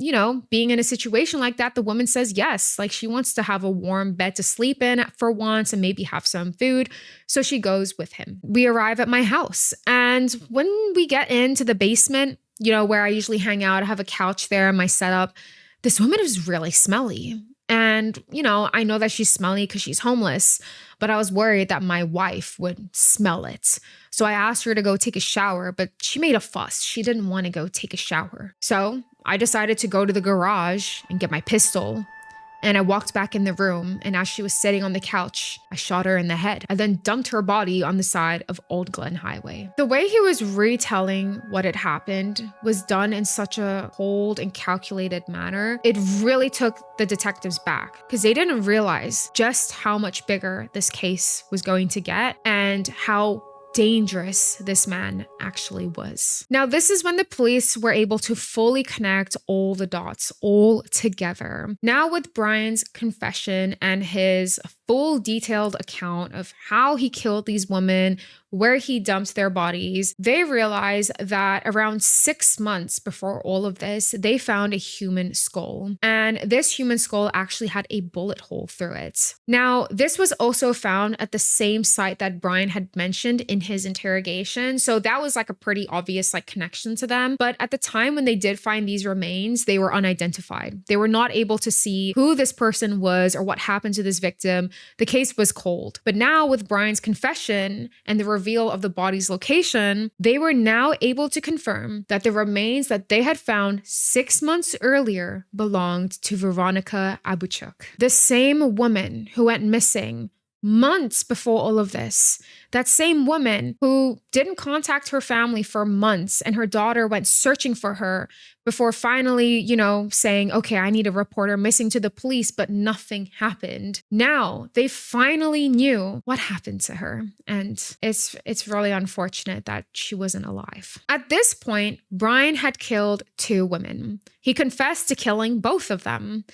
being in a situation like that, the woman says yes, like she wants to have a warm bed to sleep in for once and maybe have some food. So she goes with him. We arrive at my house. And when we get into the basement, where I usually hang out, I have a couch there in my setup. This woman is really smelly. And, I know that she's smelly because she's homeless, but I was worried that my wife would smell it. So I asked her to go take a shower, but she made a fuss. She didn't want to go take a shower. So I decided to go to the garage and get my pistol. And I walked back in the room, and as she was sitting on the couch, I shot her in the head. I then dumped her body on the side of Old Glen Highway. The way he was retelling what had happened was done in such a cold and calculated manner. It really took the detectives back because they didn't realize just how much bigger this case was going to get and how dangerous this man actually was. Now, this is when the police were able to fully connect all the dots all together. Now, with Brian's confession and his full detailed account of how he killed these women, where he dumped their bodies, they realized that around 6 months before all of this, they found a human skull. And this human skull actually had a bullet hole through it. Now, this was also found at the same site that Brian had mentioned in his interrogation. So that was like a pretty obvious connection to them. But at the time when they did find these remains, they were unidentified. They were not able to see who this person was or what happened to this victim. The case was cold. But now with Brian's confession and the reveal of the body's location, they were now able to confirm that the remains that they had found 6 months earlier belonged to Veronica Abouchuk, the same woman who went missing months before all of this. That same woman who didn't contact her family for months, and her daughter went searching for her before finally, saying, okay, I need to report her missing to the police, but nothing happened. Now they finally knew what happened to her. And it's really unfortunate that she wasn't alive. At this point, Brian had killed 2 women. He confessed to killing both of them.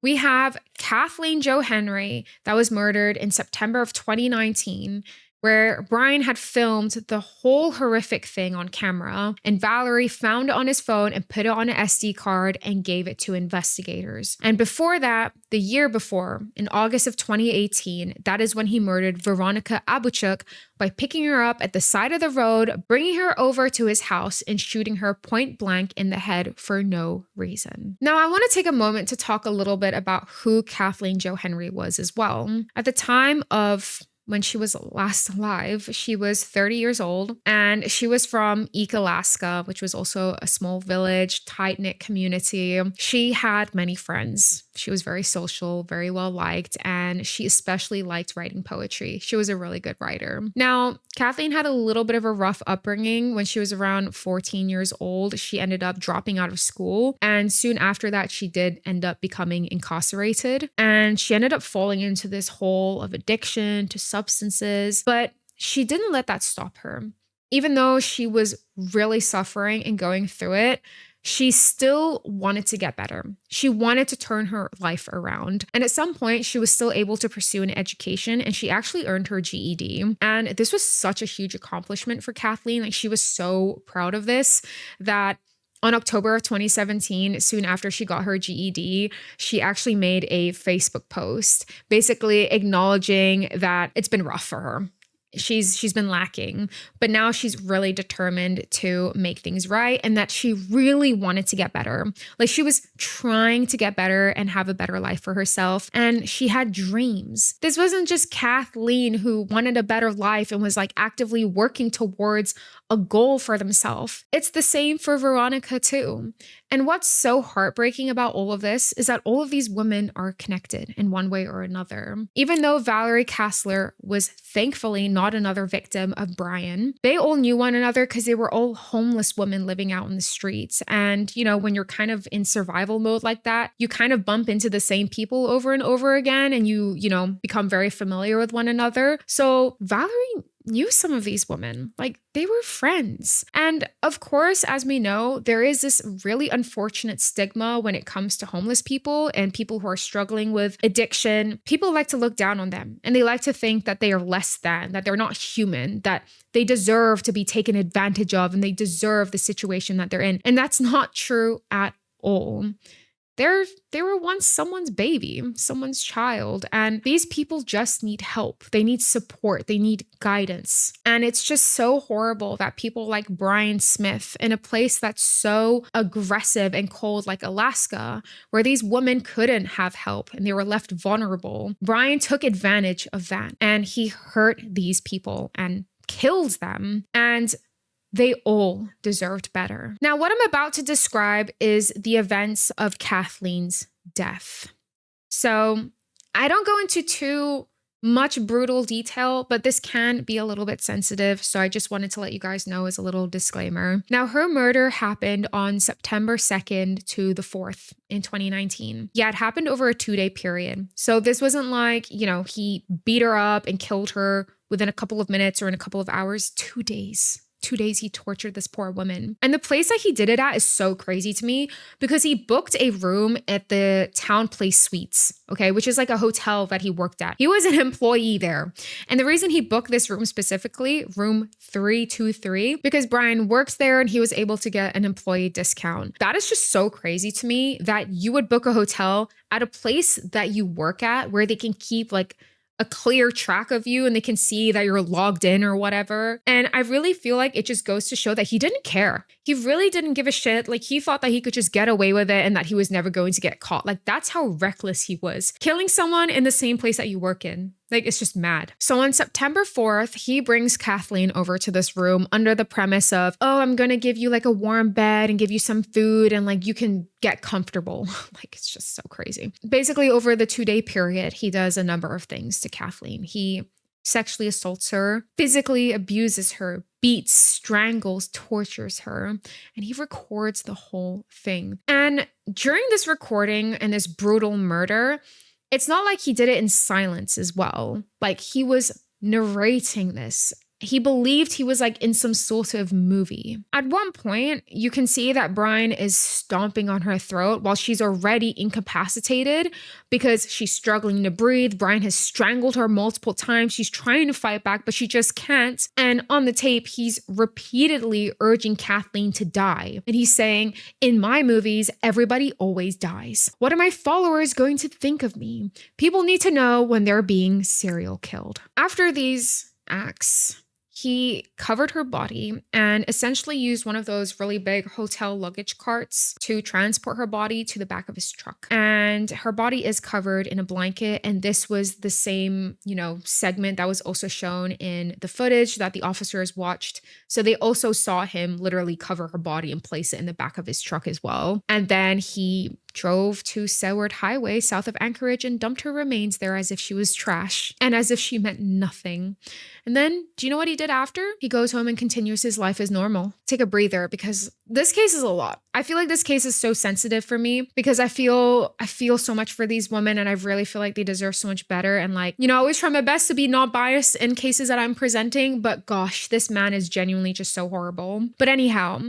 We have Kathleen Jo Henry that was murdered in September of 2019, where Brian had filmed the whole horrific thing on camera, and Valerie found it on his phone and put it on an SD card and gave it to investigators. And before that, the year before, in August of 2018, that is when he murdered Veronica Abouchuk by picking her up at the side of the road, bringing her over to his house, and shooting her point blank in the head for no reason. Now, I want to take a moment to talk a little bit about who Kathleen Jo Henry was as well. At the time of when she was last alive, she was 30 years old, and she was from Eek, Alaska, which was also a small village, tight-knit community. She had many friends. She was very social, very well liked, and she especially liked writing poetry. She was a really good writer. Now, Kathleen had a little bit of a rough upbringing. When she was around 14 years old, she ended up dropping out of school, and soon after that, she did end up becoming incarcerated, and she ended up falling into this hole of addiction to substances, but she didn't let that stop her. Even though she was really suffering and going through it, she still wanted to get better. She wanted to turn her life around. And at some point, she was still able to pursue an education, and she actually earned her GED. And this was such a huge accomplishment for Kathleen. She was so proud of this that on October of 2017, soon after she got her GED, she actually made a Facebook post basically acknowledging that it's been rough for her. She's been lacking, but now she's really determined to make things right, and that she really wanted to get better. She was trying to get better and have a better life for herself, and she had dreams. This wasn't just Kathleen who wanted a better life and was actively working towards a goal for themselves. It's the same for Veronica too. And what's so heartbreaking about all of this is that all of these women are connected in one way or another. Even though Valerie Kassler was thankfully not another victim of Brian, they all knew one another because they were all homeless women living out in the streets. And, when you're kind of in survival mode like that, you kind of bump into the same people over and over again, and you become very familiar with one another. So Valerie knew some of these women. Like, they were friends. And of course, as we know, there is this really unfortunate stigma when it comes to homeless people and people who are struggling with addiction. People like to look down on them, and they like to think that they are less than, that they're not human, that they deserve to be taken advantage of, and they deserve the situation that they're in. And that's not true at all. They were once someone's baby, someone's child, and these people just need help. They need support. They need guidance. And it's just so horrible that people like Brian Smith, in a place that's so aggressive and cold like Alaska, where these women couldn't have help and they were left vulnerable, Brian took advantage of that, and he hurt these people and killed them. And they all deserved better. Now, what I'm about to describe is the events of Kathleen's death. So I don't go into too much brutal detail, but this can be a little bit sensitive. So I just wanted to let you guys know as a little disclaimer. Now, her murder happened on September 2nd to the 4th in 2019. Yeah, it happened over a 2-day period. So this wasn't like, he beat her up and killed her within a couple of minutes or in a couple of hours. 2 days. 2 days he tortured this poor woman. And the place that he did it at is so crazy to me because he booked a room at the Town Place Suites, okay, which is like a hotel that he worked at. He was an employee there. And the reason he booked this room specifically, room 323, because Brian works there and he was able to get an employee discount. That is just so crazy to me that you would book a hotel at a place that you work at where they can keep like a clear track of you and they can see that you're logged in or whatever. And I really feel like it just goes to show that he didn't care. He really didn't give a shit. Like, he thought that he could just get away with it and that he was never going to get caught. Like, that's how reckless he was. Killing someone in the same place that you work in. Like, it's just mad. So on September 4th, he brings Kathleen over to this room under the premise of, oh, I'm going to give you like a warm bed and give you some food and like you can get comfortable. Like, it's just so crazy. Basically, over the 2-day period, he does a number of things to Kathleen. He sexually assaults her, physically abuses her, beats, strangles, tortures her, and he records the whole thing. And during this recording and this brutal murder, it's not like he did it in silence as well. Like, he was narrating this. He believed he was like in some sort of movie. At one point, you can see that Brian is stomping on her throat while she's already incapacitated because she's struggling to breathe. Brian has strangled her multiple times. She's trying to fight back, but she just can't. And on the tape, he's repeatedly urging Kathleen to die. And he's saying, in my movies, everybody always dies. What are my followers going to think of me? People need to know when they're being serial killed. After these acts, he covered her body and essentially used one of those really big hotel luggage carts to transport her body to the back of his truck. And her body is covered in a blanket. And this was the same, segment that was also shown in the footage that the officers watched. So they also saw him literally cover her body and place it in the back of his truck as well. And then he drove to Seward Highway south of Anchorage and dumped her remains there as if she was trash and as if she meant nothing. And then, do you know what he did after? He goes home and continues his life as normal. Take a breather because this case is a lot. I feel like this case is so sensitive for me because I feel so much for these women and I really feel like they deserve so much better. And I always try my best to be not biased in cases that I'm presenting, but gosh, this man is genuinely just so horrible. But anyhow,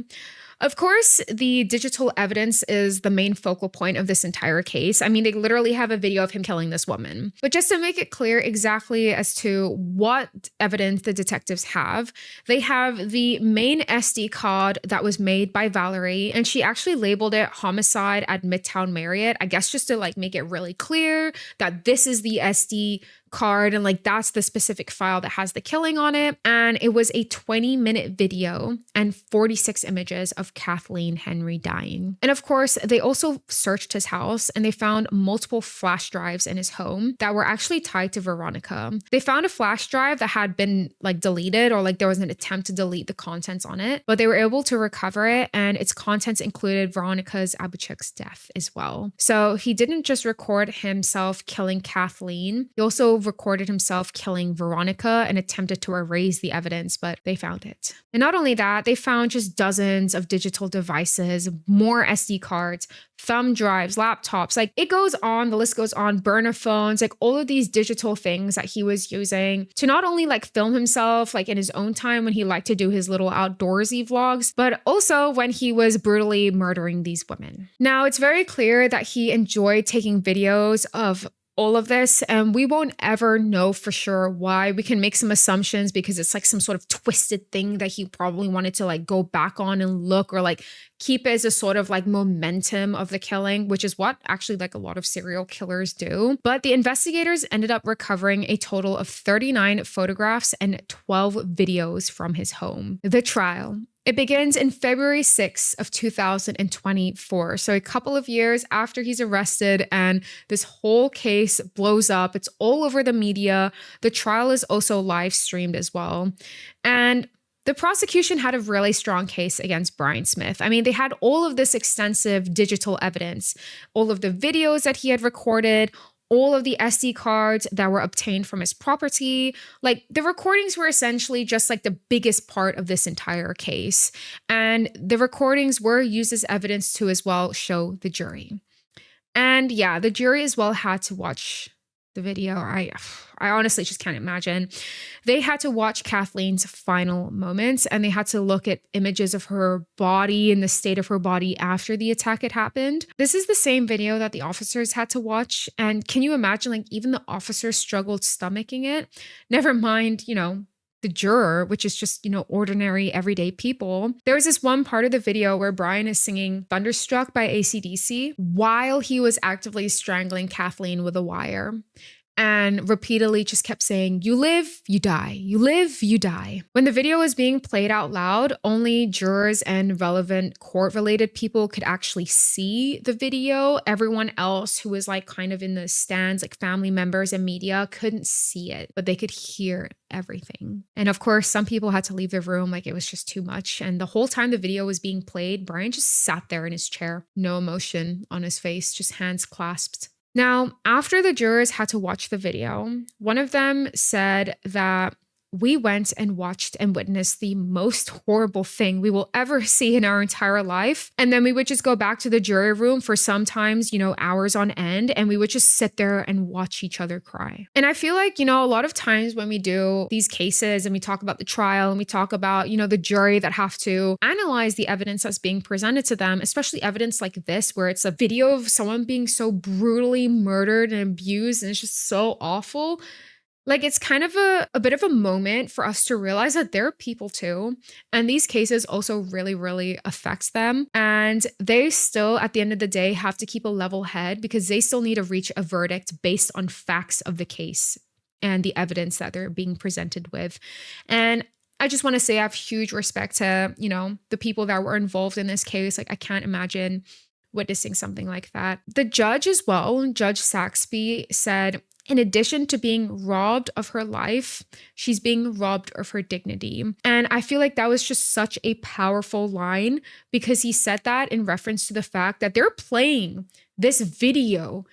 of course, the digital evidence is the main focal point of this entire case. I mean, they literally have a video of him killing this woman. But just to make it clear exactly as to what evidence the detectives have, they have the main SD card that was made by Valerie, and she actually labeled it homicide at Midtown Marriott, I guess just to make it really clear that this is the SD card and that's the specific file that has the killing on it. And it was a 20-minute video and 46 images of Kathleen Henry dying. And of course, they also searched his house and they found multiple flash drives in his home that were actually tied to Veronica. They found a flash drive that had been deleted or there was an attempt to delete the contents on it, but they were able to recover it and its contents included Veronica's Abouchuk's death as well. So he didn't just record himself killing Kathleen, he also also recorded himself killing Veronica and attempted to erase the evidence, but they found it. And not only that, they found just dozens of digital devices, more SD cards, thumb drives, laptops, like it goes on, the list goes on, burner phones, like all of these digital things that he was using to not only like film himself like in his own time when he liked to do his little outdoorsy vlogs, but also when he was brutally murdering these women. Now, it's very clear that he enjoyed taking videos of all of this, and we won't ever know for sure why. We can make some assumptions because it's like some sort of twisted thing that he probably wanted to like go back on and look, or like keep as a sort of like momentum of the killing, which is what actually like a lot of serial killers do. But the investigators ended up recovering a total of 39 photographs and 12 videos from his home. The trial. It begins in February 6th of 2024. So a couple of years after he's arrested, and this whole case blows up. It's all over the media. The trial is also live streamed as well. And the prosecution had a really strong case against Brian Smith. I mean, they had all of this extensive digital evidence, all of the videos that he had recorded, all of the SD cards that were obtained from his property. Like the recordings were essentially just like the biggest part of this entire case. And the recordings were used as evidence to as well show the jury. And yeah, the jury as well had to watch the video. I honestly just can't imagine. They had to watch Kathleen's final moments, and they had to look at images of her body and the state of her body after the attack had happened. This is the same video that the officers had to watch. And can you imagine, like, even the officers struggled stomaching it? Never mind, the juror, which is just, ordinary everyday people. There was this one part of the video where Brian is singing Thunderstruck by AC/DC while he was actively strangling Kathleen with a wire, and repeatedly just kept saying, "You live, you die. You live, you die." When the video was being played out loud, only jurors and relevant court-related people could actually see the video. Everyone else who was like kind of in the stands, like family members and media, couldn't see it, but they could hear everything. And of course, some people had to leave the room, like it was just too much. And the whole time the video was being played, Brian just sat there in his chair, no emotion on his face, just hands clasped. Now, after the jurors had to watch the video, one of them said that we went and watched and witnessed the most horrible thing we will ever see in our entire life. And then we would just go back to the jury room for sometimes, hours on end, and we would just sit there and watch each other cry. And I feel like, a lot of times when we do these cases and we talk about the trial and we talk about, the jury that have to analyze the evidence that's being presented to them, especially evidence like this, where it's a video of someone being so brutally murdered and abused, and it's just so awful. Like, it's kind of a bit of a moment for us to realize that they're people too. And these cases also really, really affects them. And they still, at the end of the day, have to keep a level head because they still need to reach a verdict based on facts of the case and the evidence that they're being presented with. And I just want to say I have huge respect to, the people that were involved in this case. Like, I can't imagine witnessing something like that. The judge as well, Judge Saxby, said, in addition to being robbed of her life, she's being robbed of her dignity. And I feel like that was just such a powerful line because he said that in reference to the fact that they're playing this video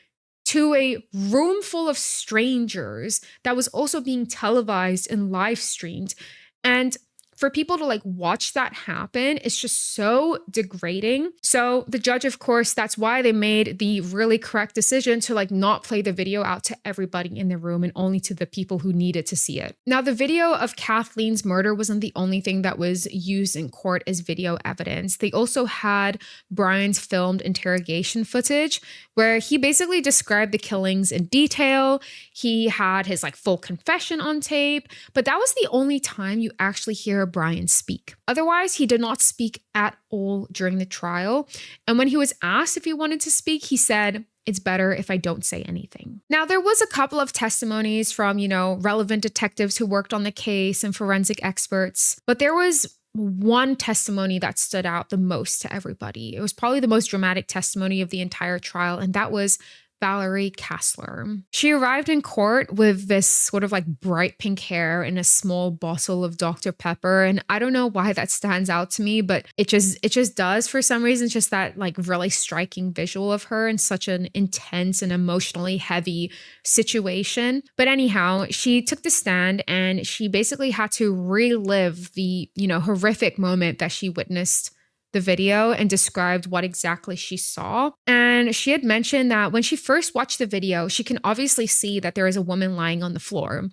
to a room full of strangers that was also being televised and live streamed. And for people to watch that happen, it's just so degrading. So the judge, of course, that's why they made the really correct decision to not play the video out to everybody in the room and only to the people who needed to see it. Now, the video of Kathleen's murder wasn't the only thing that was used in court as video evidence. They also had Brian's filmed interrogation footage where he basically described the killings in detail. He had his full confession on tape, but that was the only time you actually hear Brian speak. Otherwise, he did not speak at all during the trial. And when he was asked if he wanted to speak, he said, "It's better if I don't say anything." Now, there was a couple of testimonies from, relevant detectives who worked on the case and forensic experts, but there was one testimony that stood out the most to everybody. It was probably the most dramatic testimony of the entire trial, and that was Valerie Kassler. She arrived in court with this sort of like bright pink hair and a small bottle of Dr. Pepper. And I don't know why that stands out to me, but it just does for some reason, just that like really striking visual of her in such an intense and emotionally heavy situation. But anyhow, she took the stand and she basically had to relive the, horrific moment that she witnessed the video and described what exactly she saw. And she had mentioned that when she first watched the video, she can obviously see that there is a woman lying on the floor,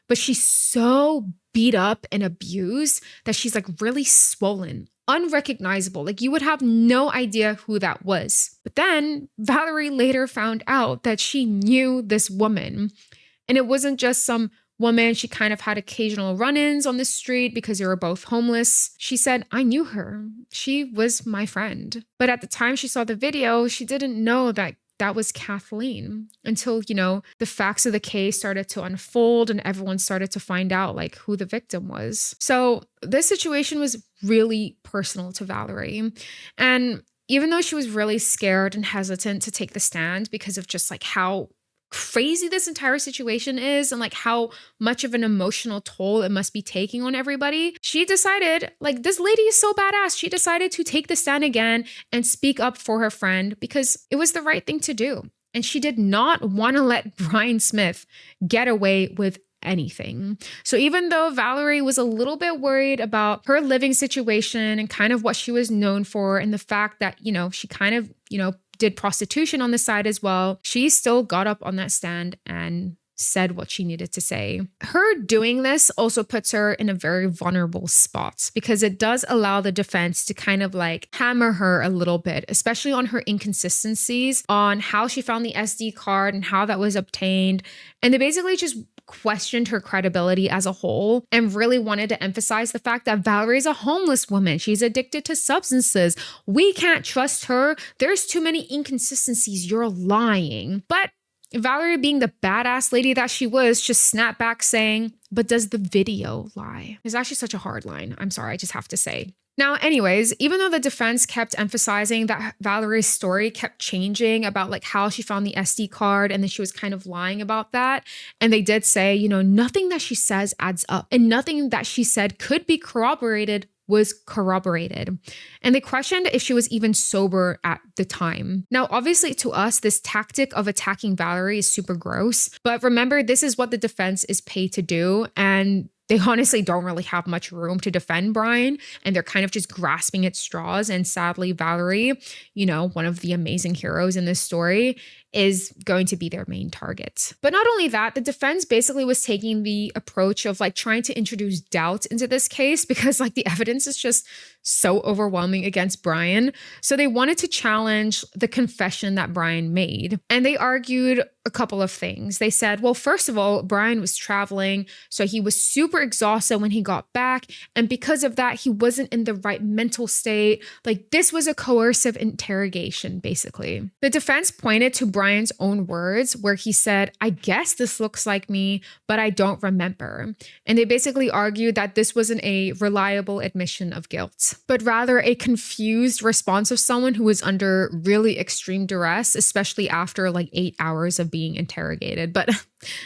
but she's so beat up and abused that she's like really swollen, unrecognizable. Like you would have no idea who that was. But then Valerie later found out that she knew this woman. And it wasn't just some woman she kind of had occasional run-ins on the street because they were both homeless. She said, I knew her. She was my friend. But at the time she saw the video, she didn't know that that was Kathleen until, the facts of the case started to unfold and everyone started to find out like who the victim was. So this situation was really personal to Valerie. And even though she was really scared and hesitant to take the stand because of just like how crazy this entire situation is and like how much of an emotional toll it must be taking on everybody, she decided, like, this lady is so badass. She decided to take the stand again and speak up for her friend because it was the right thing to do. And she did not want to let Brian Smith get away with anything. So even though Valerie was a little bit worried about her living situation and kind of what she was known for and the fact that, she kind of, did prostitution on the side as well, she still got up on that stand and said what she needed to say. Her doing this also puts her in a very vulnerable spot because it does allow the defense to kind of like hammer her a little bit, especially on her inconsistencies on how she found the SD card and how that was obtained. And they basically just questioned her credibility as a whole and really wanted to emphasize the fact that Valerie's a homeless woman. She's addicted to substances. We can't trust her. There's too many inconsistencies. You're lying. But Valerie, being the badass lady that she was, just snapped back saying, but does the video lie? It's actually such a hard line. I'm sorry, I just have to say. Now, anyways, even though the defense kept emphasizing that Valerie's story kept changing about like how she found the SD card and then she was kind of lying about that. And they did say, nothing that she says adds up and nothing that she said could be corroborated was corroborated. And they questioned if she was even sober at the time. Now, obviously to us, this tactic of attacking Valerie is super gross, but remember, this is what the defense is paid to do. And they honestly don't really have much room to defend Brian, and they're kind of just grasping at straws. And sadly, Valerie, one of the amazing heroes in this story, is going to be their main target. But not only that, the defense basically was taking the approach of like trying to introduce doubt into this case because like the evidence is just so overwhelming against Brian. So they wanted to challenge the confession that Brian made. And they argued a couple of things. They said, well, first of all, Brian was traveling, so he was super exhausted when he got back. And because of that, he wasn't in the right mental state. Like this was a coercive interrogation, basically. The defense pointed to Brian's own words where he said, I guess this looks like me, but I don't remember. And they basically argued that this wasn't a reliable admission of guilt, but rather a confused response of someone who was under really extreme duress, especially after like 8 hours of being interrogated. But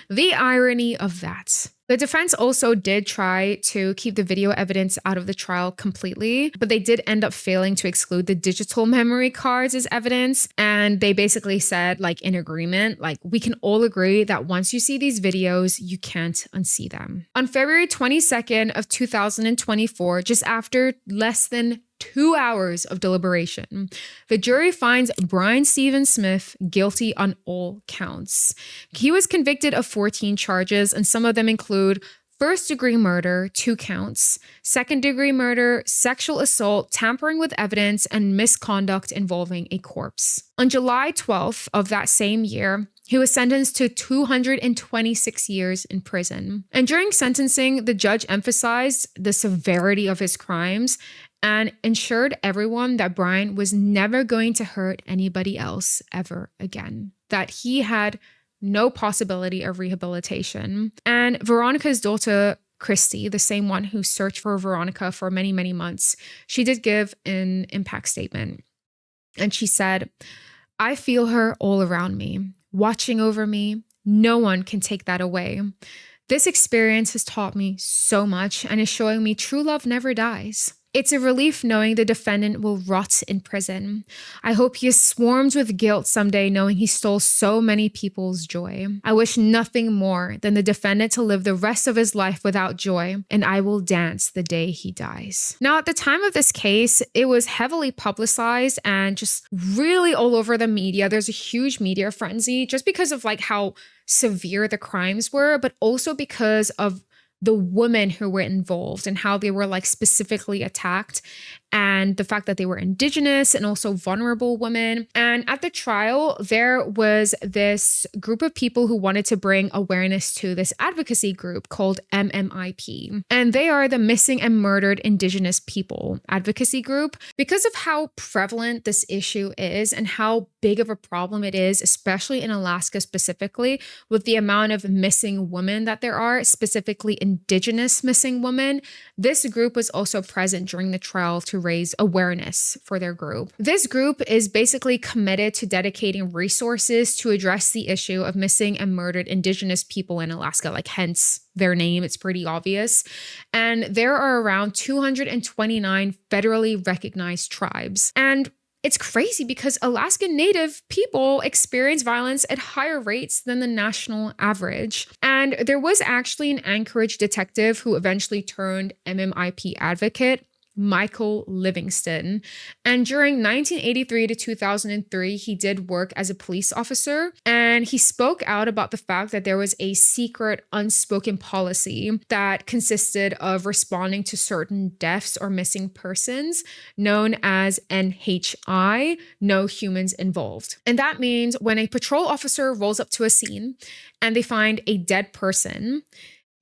the irony of that. The defense also did try to keep the video evidence out of the trial completely, but they did end up failing to exclude the digital memory cards as evidence. And they basically said, like in agreement, like we can all agree that once you see these videos, you can't unsee them. On February 22nd of 2024, just after less than 2 hours of deliberation, the jury finds Brian Stephen Smith guilty on all counts. He was convicted of 14 charges, and some of them include first-degree murder, 2 counts, second-degree murder, sexual assault, tampering with evidence, and misconduct involving a corpse. On July 12th of that same year, he was sentenced to 226 years in prison. And during sentencing, the judge emphasized the severity of his crimes and ensured everyone that Brian was never going to hurt anybody else ever again, that he had no possibility of rehabilitation. And Veronica's daughter, Christy, the same one who searched for Veronica for many, many months, she did give an impact statement. And she said, I feel her all around me. watching over me. No one can take that away. This experience has taught me so much and is showing me true love never dies. It's a relief knowing the defendant will rot in prison. I hope he is swarmed with guilt someday knowing he stole so many people's joy. I wish nothing more than the defendant to live the rest of his life without joy, and I will dance the day he dies. Now, at the time of this case, it was heavily publicized and just really all over the media. There's a huge media frenzy just because of like how severe the crimes were, but also because of the women who were involved and how they were like specifically attacked, and the fact that they were indigenous and also vulnerable women. And at the trial, there was this group of people who wanted to bring awareness to this advocacy group called MMIP. And they are the Missing and Murdered Indigenous People Advocacy Group. Because of how prevalent this issue is and how big of a problem it is, especially in Alaska specifically, with the amount of missing women that there are, specifically indigenous missing women, this group was also present during the trial to raise awareness for their group. This group is basically committed to dedicating resources to address the issue of missing and murdered indigenous people in Alaska, like hence their name, it's pretty obvious. And there are around 229 federally recognized tribes. And it's crazy because Alaskan Native people experience violence at higher rates than the national average. And there was actually an Anchorage detective who eventually turned MMIP advocate, Michael Livingston. And during 1983 to 2003, he did work as a police officer, and he spoke out about the fact that there was a secret unspoken policy that consisted of responding to certain deaths or missing persons known as NHI, no humans involved. And that means when a patrol officer rolls up to a scene and they find a dead person,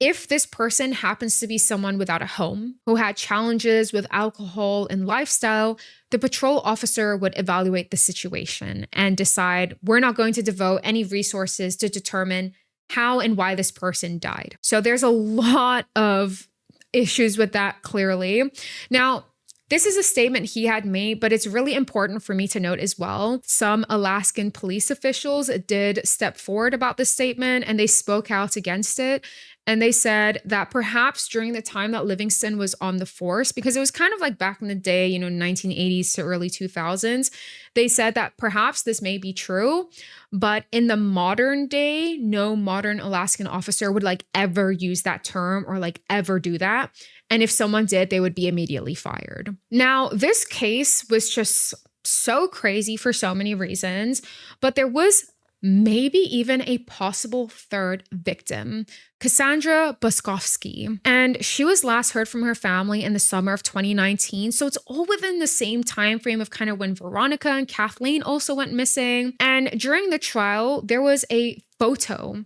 if this person happens to be someone without a home, who had challenges with alcohol and lifestyle, the patrol officer would evaluate the situation and decide, we're not going to devote any resources to determine how and why this person died. So there's a lot of issues with that, clearly. Now, this is a statement he had made, but it's really important for me to note as well. Some Alaskan police officials did step forward about this statement and they spoke out against it. And they said that perhaps during the time that Livingston was on the force, because it was kind of like back in the day, 1980s to early 2000s, they said that perhaps this may be true, but in the modern day, no modern Alaskan officer would like ever use that term or like ever do that. And if someone did, they would be immediately fired. Now, this case was just so crazy for so many reasons, but there was maybe even a possible third victim, Cassandra Boskovsky. And she was last heard from her family in the summer of 2019. So it's all within the same time frame of kind of when Veronica and Kathleen also went missing. And during the trial, there was a photo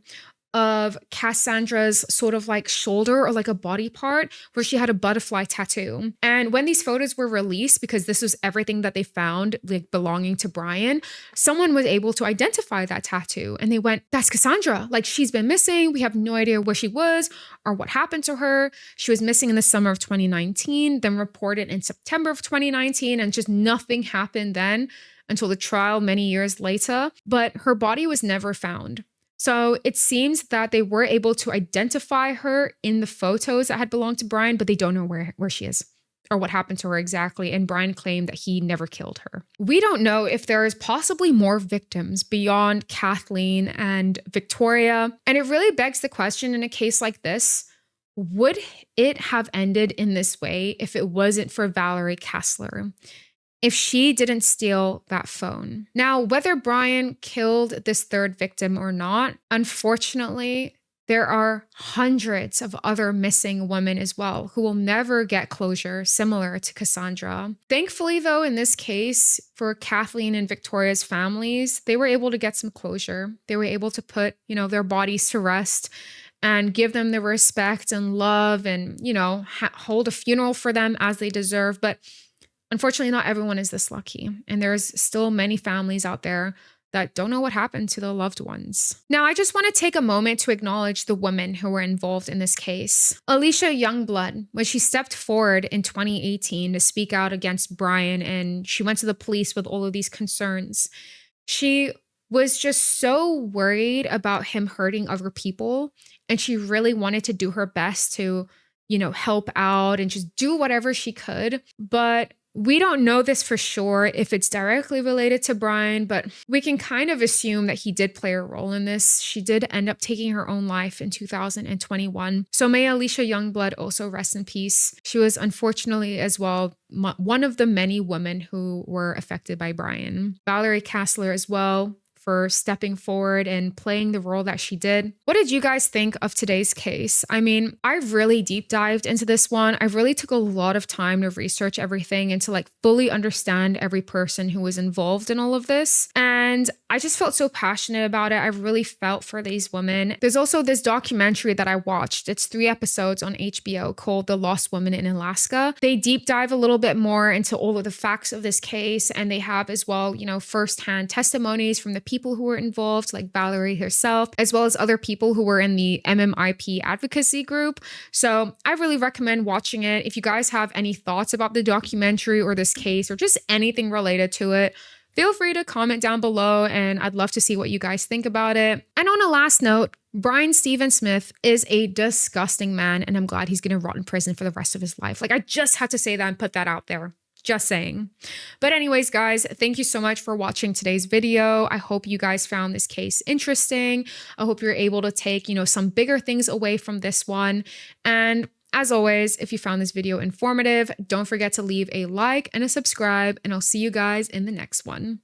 of Cassandra's sort of like shoulder or like a body part where she had a butterfly tattoo. And when these photos were released, because this was everything that they found like belonging to Brian, someone was able to identify that tattoo and they went, that's Cassandra. Like, she's been missing. We have no idea where she was or what happened to her. She was missing in the summer of 2019, then reported in September of 2019, and just nothing happened then until the trial many years later. But her body was never found. So it seems that they were able to identify her in the photos that had belonged to Brian, but they don't know where she is or what happened to her exactly. And Brian claimed that he never killed her. We don't know if there is possibly more victims beyond Kathleen and Victoria. And it really begs the question in a case like this, would it have ended in this way if it wasn't for Valerie Kessler? If she didn't steal that phone. Now, whether Brian killed this third victim or not, unfortunately, there are hundreds of other missing women as well who will never get closure similar to Cassandra. Thankfully, though, in this case, for Kathleen and Victoria's families, they were able to get some closure. They were able to put, their bodies to rest and give them the respect and love and, hold a funeral for them as they deserve. But unfortunately, not everyone is this lucky, and there's still many families out there that don't know what happened to their loved ones. Now, I just want to take a moment to acknowledge the women who were involved in this case. Alicia Youngblood, when she stepped forward in 2018 to speak out against Brian, and she went to the police with all of these concerns, she was just so worried about him hurting other people. And she really wanted to do her best to, help out and just do whatever she could. But we don't know this for sure if it's directly related to Brian, but we can kind of assume that he did play a role in this. She did end up taking her own life in 2021. So may Alicia Youngblood also rest in peace. She was unfortunately as well one of the many women who were affected by Brian. Valerie Kastler as well, for stepping forward and playing the role that she did. What did you guys think of today's case? I mean, I really deep dived into this one. I really took a lot of time to research everything and to like fully understand every person who was involved in all of this. And I just felt so passionate about it. I really felt for these women. There's also this documentary that I watched. It's 3 episodes on HBO called The Lost Woman in Alaska. They deep dive a little bit more into all of the facts of this case. And they have as well, firsthand testimonies from the people who were involved, like Valerie herself, as well as other people who were in the MMIP advocacy group. So I really recommend watching it. If you guys have any thoughts about the documentary or this case or just anything related to it, feel free to comment down below and I'd love to see what you guys think about it. And on a last note, Brian Stephen Smith is a disgusting man and I'm glad he's going to rot in prison for the rest of his life. Like, I just had to say that and put that out there. Just saying. But anyways, guys, thank you so much for watching today's video. I hope you guys found this case interesting. I hope you're able to take, some bigger things away from this one. And as always, if you found this video informative, don't forget to leave a like and a subscribe, and I'll see you guys in the next one.